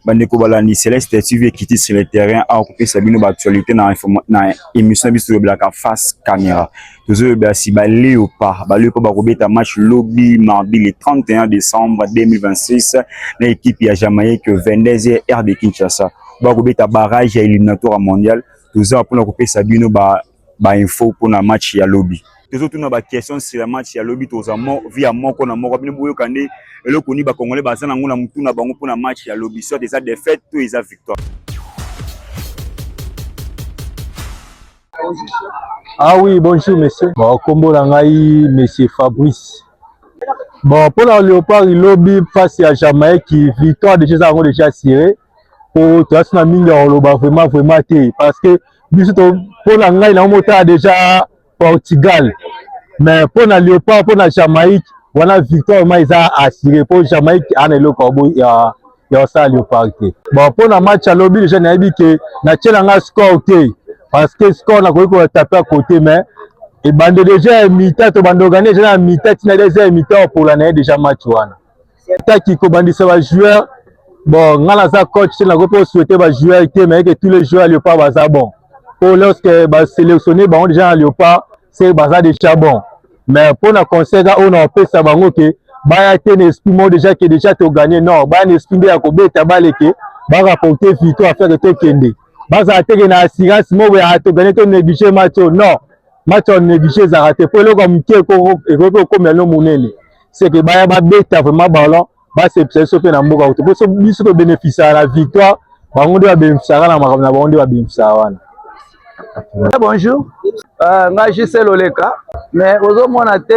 bandeko balandi Céleste TV qui sur le terrain a occupé Sabino actualité na émission biso blaka face caméra toujours si ba Léopard ba kobeta match lobby mardi le 31 décembre 2026 na équipe ya Jamaïque 22h heure de Kinshasa ba kobeta barrage ya éliminatoire mondial toujours pour occuper Sabino ba info pour na match ya lobby toujours tuna ba question sur la match ya lobby tozamo via moko na moko bino boyo kande eloko ni ba congolais bazana ngona mutuna bango pour na match ya lobby soit des défaites ou des victoires. Ah oui, bonjour monsieur. Bon, combo langai monsieur Fabrice. Bon, pour la Léopard lobby face à Jamaïque qui victoire déjà assurée. Pour toi c'est na minga oloba vraiment té parce que biso pour langai na mota déjà Portugal. Mais pour la Léopard pour la Jamaïque voilà victoire mais ils a assuré pour Jamaïque en le corbeau ya ça Léopard. Bon pour la match à lobby déjà na bi que na tchelanga score té parce que score na ko taper à côté mais et bande déjà mi-temps to bande organiser déjà mi-temps na déjà mi-temps pour la déjà match wana. Ta qui ko bande ça va joueur bon ngala ça coach c'est la ko souhaiter ba joueur té mais que tous les joueurs Léopard baza bon. Pour lorsque ba sélectionner ba déjà Léopard c'est baza déjà bon. Mais pour le conseil, on a fait ça, que bah y a esprit moi déjà que déjà tu gagné non, bah un esprit bien que bête baleke, bah rapporter victoire à faire que tu kende. Bah ça a été une assurance moi ouais tu gagné ton négliger match non, match on négliger ça raté. Pour le comme qui est comme le monene, c'est que bah y a bête vraiment ballon, bah c'est sauter dans mboka. Pour ça bis que bénéficier à la victoire, bah on doit bénéficier à la marabna, on doit bénéficier à wana. Bonjour, nga Gisèle Oleka, mais aux mon até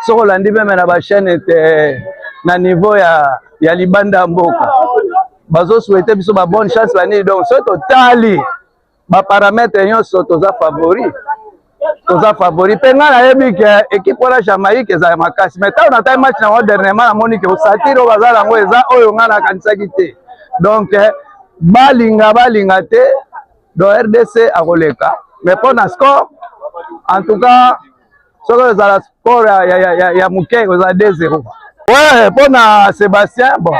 sur l'andi même na chaîne était na niveau ya libanda mboka. Bazo souhaiter biso ba bonne chance l'année donc ce totali ba paramètres nyonso toza favori penga na yebi que équipe la Jamaïque eza makasi mais tant na time match na dernièrement na monique osatiro bazala ngo eza oyo nga na kanisaki te donc balinga te donc RDC à Roleka mais pour le score en tout cas ce que vous avez score il y a Mouké vous avez 2-0 ouais pour Sébastien bon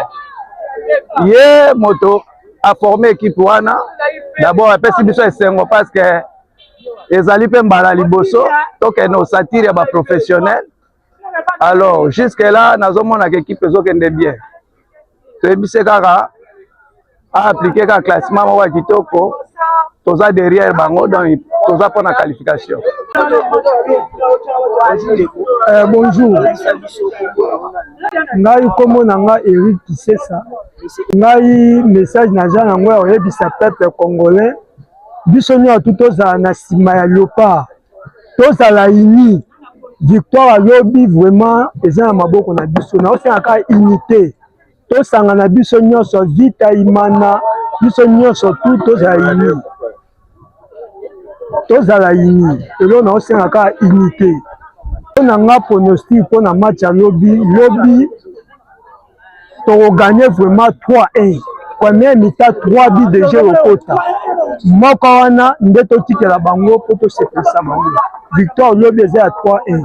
hier moto a formé équipe wana d'abord après si biso esengo parce que ezali pe mbala liboso donc nos satire ba professionnel alors jusque là nazomona que équipe ezokende bien to ebise kaka a appliquer ka classement wa kitoko toza derrière bango dans toza pour la qualification. Bonjour. Ngai komo nanga Eric Kisesa. Ngai message na jana ngo oyebisa peuple congolais. Biso nyo tutoza na sima ya Léopard. Toza la ini. Victoire à lobby vraiment eza na maboko na biso. Na osenga ka unité. Tosanga na biso nyonso vita imana. Biso nyonso tout toza ini. Tozala ini elo na osenga ka unité na nga pronostic pour na match à lobby to gagner vraiment 3-1 premier mi-temps 3 buts déjà au quota moko wana ndeto tikela bango pour to sepesa bango victoire lobby est à 3-1.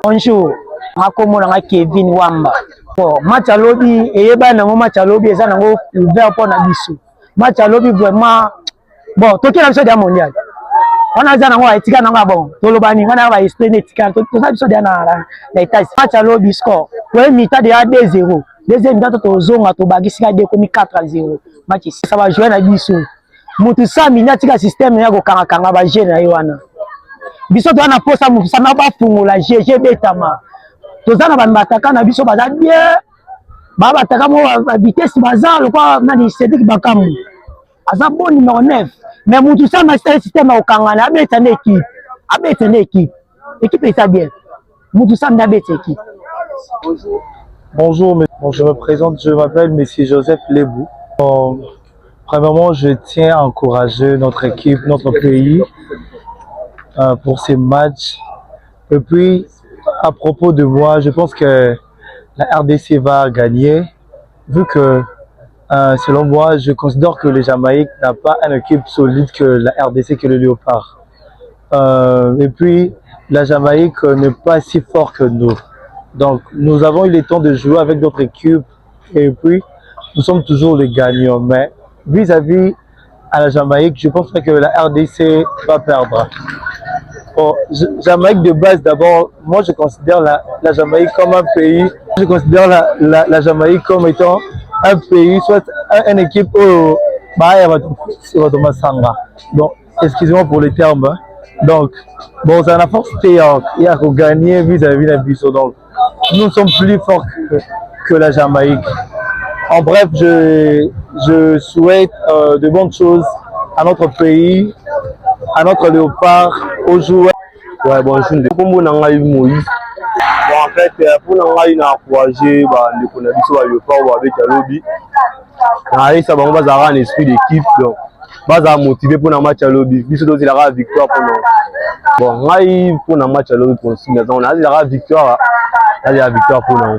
Bonjour makomo na Kevin Wamba bon match à lobby eyeba na match à lobby eza nango ouvert pour na biso match à lobby vraiment bon toki na biso dia mondial wana za nango etika nango bon tolobani wana ba explain etika to sa biso dia na état match à lobby score premier mi-temps de 2-0 deuxième mi-temps to zonga to bagisika de komi 4-0 match ça va jouer na biso mutu sa minati ka système ya ko kanga ba jeune na wana biso to na posa mutu sa na ba fungola GG betama to za na ba mataka na biso baza bien ba bataka mo vitesse bazalo kwa nani Cédric Bakambu aza bon numéro 9 mais mutu ça ma système au kangana abeta na équipe est bien mutu ça na beta équipe. Bonjour, je me présente, je m'appelle Monsieur Joseph Lebou. Premièrement, je tiens à encourager notre équipe, notre pays pour ces matchs. Et puis, à propos de moi, je pense que la RDC va gagner, vu que selon moi, je considère que le Jamaïque n'a pas une équipe solide que la RDC, que le Léopard. Et puis, la Jamaïque n'est pas si fort que nous. Donc, nous avons eu le temps de jouer avec d'autres équipes. Et puis, nous sommes toujours les gagnants. Mais vis-à-vis à la Jamaïque, je pense que la RDC va perdre. Bon, Jamaïque de base, d'abord, moi je considère la Jamaïque comme un pays, je considère la Jamaïque comme étant un pays, soit une équipe où donc, excusez-moi pour les termes. Hein. Donc, bon, ça n'a pas il y a gagner vis-à-vis de Bissau. Donc, nous sommes plus forts que la Jamaïque. En bref, je souhaite de bonnes choses à notre pays, à notre léopard, aux joueurs. Ouais, bon, je suis Moïse. Bon, en fait, pour nous encourager les léopard avec Alobi. Ça va un esprit d'équipe. Donc, va motiver pour un match à Alobi. Puis, c'est la victoire pour nous. Bon, pour un match à Alobi, pour nous, on a la victoire. La victoire pour nous.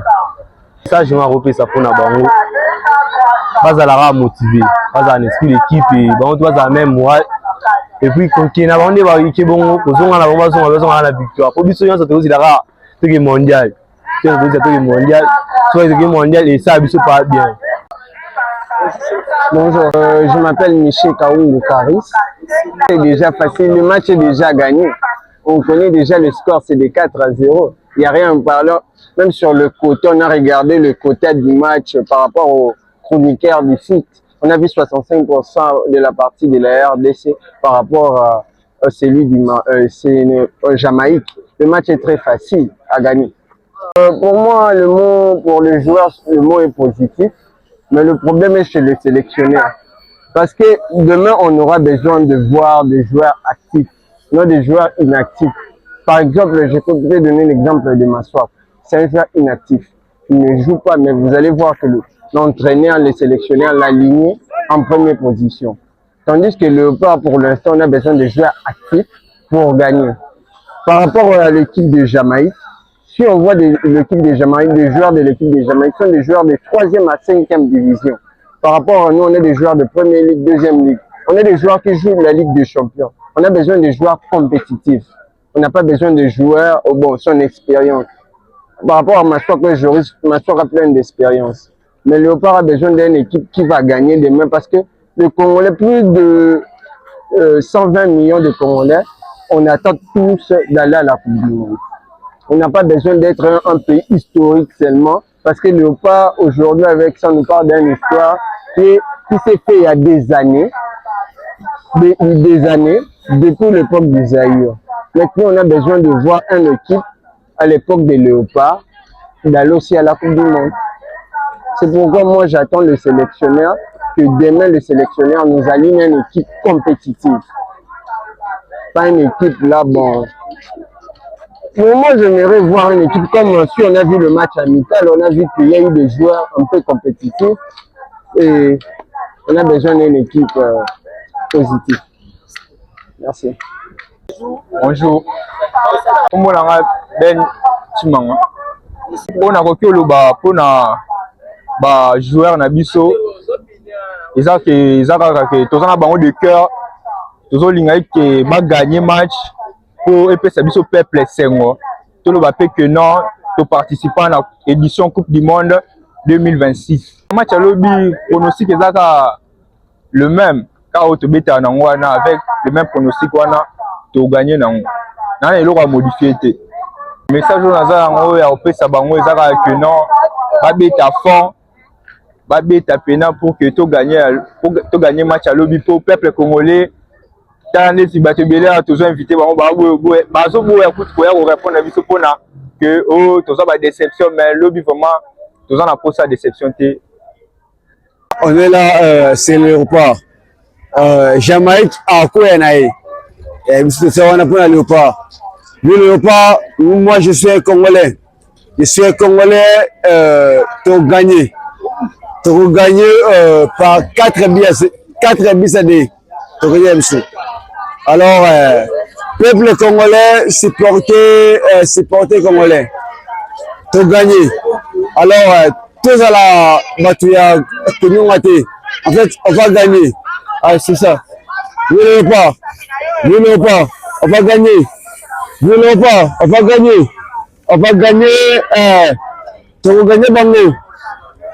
Ça, je vais repérer ça pour nous. Pas à la motiver, pas un esprit d'équipe et bon, toi, ça même moral. Et puis, quand il y a un débat qui est bon, on a la victoire. Pour lui, c'est aussi la mondial. C'est mondial. Soit le mondial et ça, ça pas bien. Bonjour, je m'appelle Michel Kaoulou Karis. C'est déjà facile, le match est déjà gagné. On connaît déjà le score, c'est des 4-0. Il n'y a rien à parler. Même sur le côté, on a regardé le côté du match par rapport au chroniqueur du foot. On a vu 65% de la partie de la RDC par rapport à celui du Jamaïque. Le match est très facile à gagner. Pour moi, pour le joueur, le mot est positif. Mais le problème est chez les sélectionneurs. Parce que demain, on aura besoin de voir des joueurs actifs, non des joueurs inactifs. Par exemple, je peux vous donner l'exemple de Massoir. C'est un joueur inactif. Il ne joue pas, mais vous allez voir que l'entraîneur, les sélectionneurs l'aligné en première position. Tandis que le Léopard, pour l'instant, on a besoin de joueurs actifs pour gagner. Par rapport à l'équipe de Jamaïque, si on voit l'équipe de Jamaïque, des joueurs de l'équipe de Jamaïque sont des joueurs de 3e à 5e division. Par rapport à nous, on est des joueurs de première ligue, 2e ligue. On est des joueurs qui jouent la Ligue des Champions. On a besoin de joueurs compétitifs. On n'a pas besoin de joueurs, son expérience. Par rapport à Massoir, Massoir a plein d'expérience. Mais le Léopard a besoin d'une équipe qui va gagner demain parce que le Congolais, plus de 120 millions de Congolais, on attend tous d'aller à la Coupe du Monde. On n'a pas besoin d'être un pays historique seulement parce que le Léopard, aujourd'hui, avec ça, nous parle d'une histoire qui s'est fait il y a des années, depuis l'époque du Zaïre. Maintenant, on a besoin de voir une équipe à l'époque des Léopards d'aller aussi à la Coupe du Monde. C'est pourquoi moi j'attends le sélectionneur, que demain le sélectionneur nous aligne une équipe compétitive. Pas une équipe là, bon. Mais moi j'aimerais voir une équipe comme si on a vu le match amical, on a vu qu'il y a eu des joueurs un peu compétitifs et on a besoin d'une équipe positive. Merci. Bonjour. Comment on a Ben Chimanga? On a reculé le joueur na biso. Ils ont tous un banc de cœur. Tous ont ba gagner match pour épais biso peuple sengo. Tout le bapé que non, to participant à l'édition Coupe du Monde 2026. Le match à lobby pronostic ezaka le même car au tobeta na ngwana avec le même pronostic wana to gagner na ngwana. Na eloko a modifier te. Message on a yango ya opesa bango ezaka que non ba beta fond ba beta pena pour que to gagner match à lobby pour peuple congolais. Tant si bato belé a toujours invité bango ba zo bo écoute pour répondre à biso pona que oh toza ba déception mais lobby vraiment toza na pour sa déception te. On est là c'est le Léopard. Jamaïque à quoi nae. C'est on a pour le Léopard. Le Léopard, moi je suis un Congolais. Je suis un Congolais pour gagner. Pour gagner par 4 buts à 2. Pour gagner monsieur. Alors, peuple congolais, supporter congolais. Pour gagner. Alors, tous à la batuya que nous on en fait, on va gagner. Ah, c'est ça. Le Léopard, on va gagner. Le Léopard, on va gagner. On va gagner. Tu vas gagner Bango.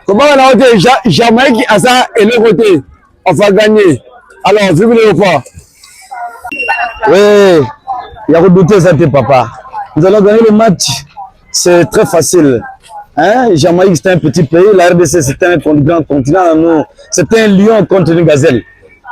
Comment on a voté Jamaïque à ça et le côté, on va gagner. Alors, vive le repas. Oui, il y a redouté ça, papa. Nous allons gagner le match. C'est très facile. Hein? Jamaïque, c'est un petit pays. La RDC, c'est un grand continent. C'est un lion contre une gazelle.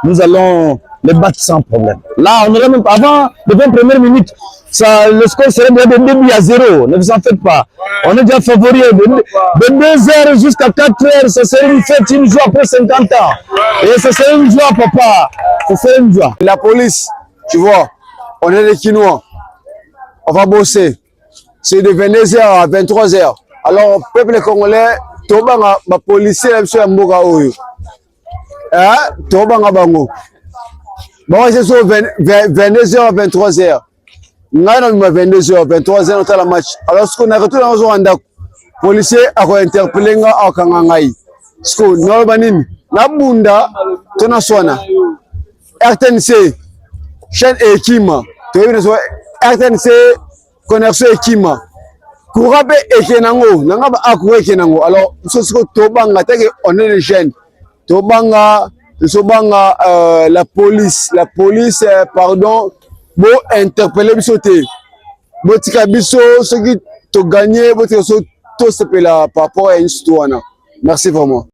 Nous allons les battre sans problème. Là, on aurait même pas. Avant les 20 premières minutes, ça, le score serait de 2 buts à 0. Ne vous en faites pas. On est déjà favori. De 2h jusqu'à 4h, ça serait une fête, une joie après 50 ans. Et ça serait une joie, papa. Ça serait une joie. La police, tu vois, on est des Quinois. On va bosser. C'est de 22h à 23h. Alors, peuple congolais, tobanga ba policier la biso ya mboka oyo. Tobanga bango. Bon, c'est sur 22h à 23h. Ngai na 22h, 23h on la match. Alors, ce qu'on a retourné dans un ndako. Policier a interpellé nga akanga ngai. Ce qu'on no banini. Na bunda tona swana. RTNC chaîne Ekima. Tu vois RTNC connexion Ekima. Kourabe ekenango, nanga ba akure ekenango. Alors, ce que tobanga teke on est les jeunes. Tobanga la police, pardon, bo interpeller biso te. Bo tika biso ce qui to gagner, bo tika so to sepela par rapport à une histoire. Merci vraiment.